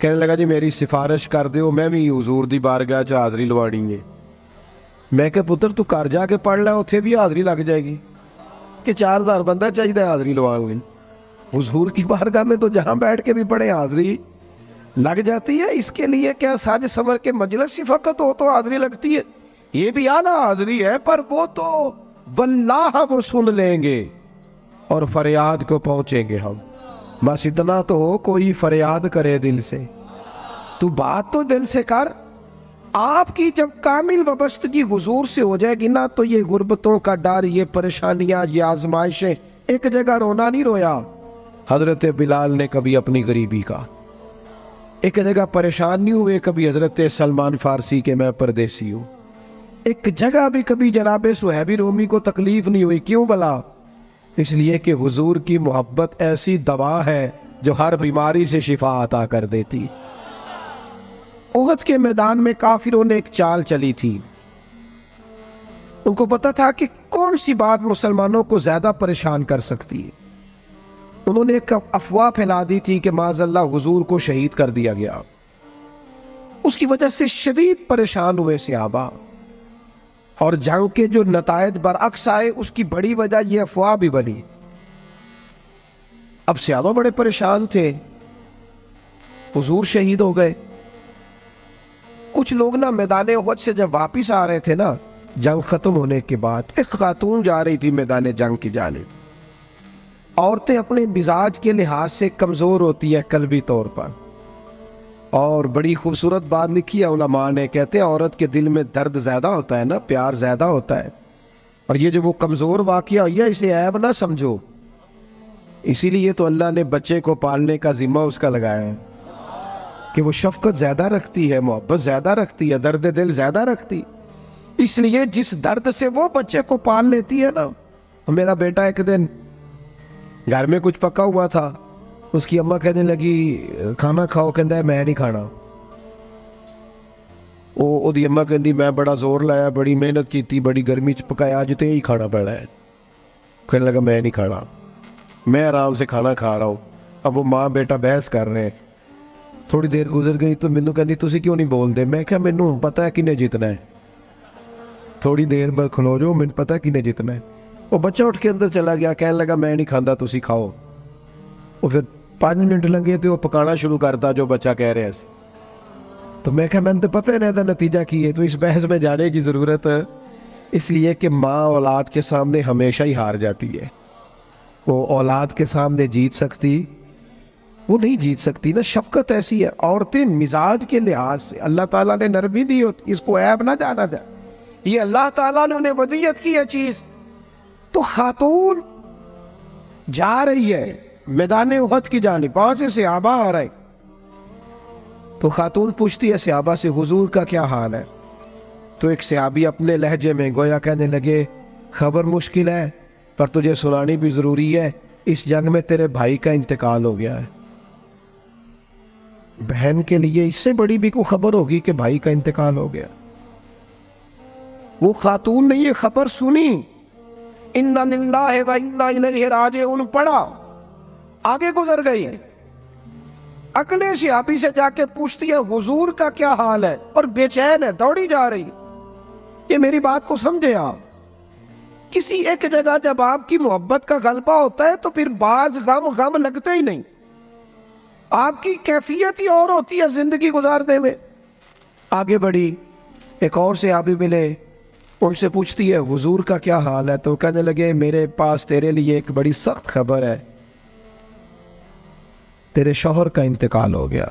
کہنے لگا جی میری سفارش کر دیو، میں بھی حضور دی بارگاہ چ حاضری لوانی ہے۔ میں کہ پتر تو گھر جا کے پڑھ لے، اتنے بھی حاضری لگ جائے گی کہ 4000 بندہ چاہیے حاضری لوان گے۔ حضور کی بارگاہ میں تو جہاں بیٹھ کے بھی پڑھے حاضری لگ جاتی ہے، اس کے لیے کیا ساج سمر کے مجلس ہی فقط ہو تو حاضری لگتی ہے؟ یہ بھی اعلیٰ حاضری ہے، پر وہ تو واللہ وہ سن لیں گے اور فریاد کو پہنچیں گے ہم۔ بس اتنا تو ہو، کوئی فریاد کرے دل سے، تو بات تو دل سے کر۔ آپ کی جب کامل وابستگی حضور سے ہو جائے گی نا، تو یہ غربتوں کا ڈر، یہ پریشانیاں، یہ آزمائشیں، ایک جگہ رونا نہیں رویا حضرت بلال نے کبھی اپنی غریبی کا، ایک جگہ پریشان نہیں ہوئے کبھی حضرت سلمان فارسی کے میں پردیسی ہوں، ایک جگہ بھی کبھی جناب صہیب رومی کو تکلیف نہیں ہوئی۔ کیوں بلا؟ اس لیے کہ حضور کی محبت ایسی دوا ہے جو ہر بیماری سے شفا عطا کر دیتی۔ احد کے میدان میں کافروں نے ایک چال چلی تھی، ان کو پتا تھا کہ کون سی بات مسلمانوں کو زیادہ پریشان کر سکتی ہے۔ انہوں نے ایک افواہ پھیلا دی تھی کہ معاذ اللہ حضور کو شہید کر دیا گیا۔ اس کی وجہ سے شدید پریشان ہوئے صحابہ، اور جنگ کے جو نتائج برعکس آئے اس کی بڑی وجہ یہ افواہ بھی بنی۔ اب صحابہ بڑے پریشان تھے، حضور شہید ہو گئے۔ کچھ لوگ نا میدان احد سے جب واپس آ رہے تھے نا، جنگ ختم ہونے کے بعد، ایک خاتون جا رہی تھی میدان جنگ کی جانب۔ عورتیں اپنے مزاج کے لحاظ سے کمزور ہوتی ہیں قلبی طور پر، اور بڑی خوبصورت بات لکھی ہے علماء نے، کہتے ہیں عورت کے دل میں درد زیادہ ہوتا ہے نا، پیار زیادہ ہوتا ہے، اور یہ جو وہ کمزور واقعہ ہوئی ہے اسے عیب نہ سمجھو۔ اسی لیے تو اللہ نے بچے کو پالنے کا ذمہ اس کا لگایا ہے کہ وہ شفقت زیادہ رکھتی ہے، محبت زیادہ رکھتی ہے، درد دل زیادہ رکھتی، اس لیے جس درد سے وہ بچے کو پال لیتی ہے نا۔ میرا بیٹا ایک دن گھر میں کچھ پکا ہوا تھا، اس کی اماں کہنے لگی کھانا کھاؤ، کہندا ہے میں نہیں کھانا۔ وہ دی اماں کہندی میں بڑا زور لایا، بڑی محنت کی، بڑی گرمی چ پکایا، اج تے ہی کھانا پڑا ہے۔ کہنے لگا میں نہیں کھانا، میں آرام سے کھانا کھا رہا ہوں۔ اب وہ ماں بیٹا بحث کر رہے ہیں۔ تھوڑی دیر گزر گئی تو مینوں کہندی تسی کیوں نہیں بول دے؟ میں کہا مینوں پتہ ہے کنے جیتنا ہے، تھوڑی دیر بعد کھلو جاؤ، مینوں پتہ ہے کنے جیتنا ہے۔ وہ بچہ اٹھ کے اندر چلا گیا، کہنے لگا میں نہیں کھاندہ، تسی کھاؤ۔ وہ پھر 5 منٹ لگے تو وہ پکانا شروع کرتا جو بچہ کہہ رہے ہیں۔ تو میں کہا میں نے تو پتہ ہے نا نتیجہ کی ہے، تو اس بحث میں جانے کی ضرورت ہے؟ اس لیے کہ ماں اولاد کے سامنے ہمیشہ ہی ہار جاتی ہے، وہ اولاد کے سامنے جیت سکتی وہ نہیں جیت سکتی نا۔ شفقت ایسی ہے، عورتیں مزاج کے لحاظ سے اللہ تعالیٰ نے نرمی دی ہوتی، اس کو عیب نہ جانا جائے، یہ اللہ تعالیٰ نے انہیں ودیت کی ہے چیز۔ تو خاتون جا رہی ہے میدان احد کی جانب، وہاں سے صحابہ آ رہے، تو خاتون پوچھتی ہے صحابہ سے حضور کا کیا حال ہے؟ تو ایک صحابی اپنے لہجے میں گویا کہنے لگے خبر مشکل ہے پر تجھے سنانی بھی ضروری ہے، اس جنگ میں تیرے بھائی کا انتقال ہو گیا ہے۔ بہن کے لیے اس سے بڑی بھی کوئی خبر ہوگی کہ بھائی کا انتقال ہو گیا؟ وہ خاتون نے یہ خبر سنی، اِنَّا لِلَّهِ وَإِنَّا إِلَيْهِ رَاجِعُونَ پڑھا، آگے گزر گئی، اگلے صحابی سے جا کے پوچھتی ہے حضور کا کیا حال ہے، اور بے چین ہے، دوڑی جا رہی۔ یہ میری بات کو سمجھے آپ، کسی ایک جگہ جب آپ کی محبت کا غلبہ ہوتا ہے تو پھر بعض غم لگتے ہی نہیں، آپ کی کیفیت ہی اور ہوتی ہے زندگی گزارنے میں۔ آگے بڑھی، ایک اور صحابی ملے، ان سے پوچھتی ہے حضور کا کیا حال ہے، تو کہنے لگے میرے پاس تیرے لیے ایک بڑی سخت خبر ہے، تیرے شوہر کا انتقال ہو گیا۔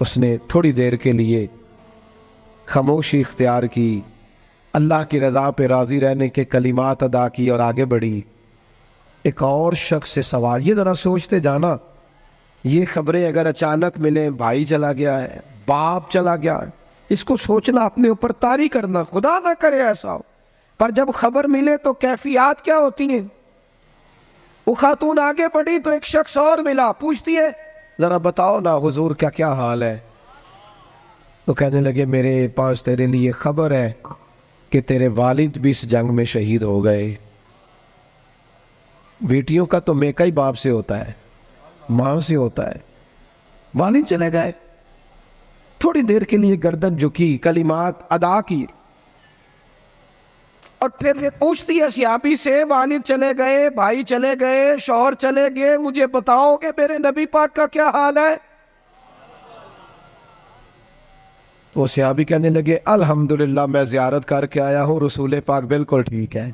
اس نے تھوڑی دیر کے لیے خاموشی اختیار کی، اللہ کی رضا پہ راضی رہنے کے کلمات ادا کی اور آگے بڑھی۔ ایک اور شخص سے سوال، یہ ذرا سوچتے جانا، یہ خبریں اگر اچانک ملیں، بھائی چلا گیا ہے، باپ چلا گیا ہے، اس کو سوچنا، اپنے اوپر طاری کرنا، خدا نہ کرے ایسا ہو، پر جب خبر ملے تو کیفیات کیا ہوتی ہیں۔ وہ خاتون آگے بڑھی تو ایک شخص اور ملا، پوچھتی ہے ذرا بتاؤ نا حضور کا کیا حال ہے؟ تو کہنے لگے میرے پاس تیرے لیے خبر ہے کہ تیرے والد بھی اس جنگ میں شہید ہو گئے۔ بیٹیوں کا تو میکا ہی باپ سے ہوتا ہے، ماں سے ہوتا ہے، والد چلے گئے، تھوڑی دیر کے لیے گردن جھکی، کلمات ادا کی، اور پھر پوچھتی ہے صحابی سے، والد چلے گئے، بھائی چلے گئے، شوہر چلے گئے، مجھے بتاؤ کہ میرے نبی پاک کا کیا حال ہے؟ تو صحابی کہنے لگے الحمدللہ میں زیارت کر کے آیا ہوں، رسول پاک بالکل ٹھیک ہے۔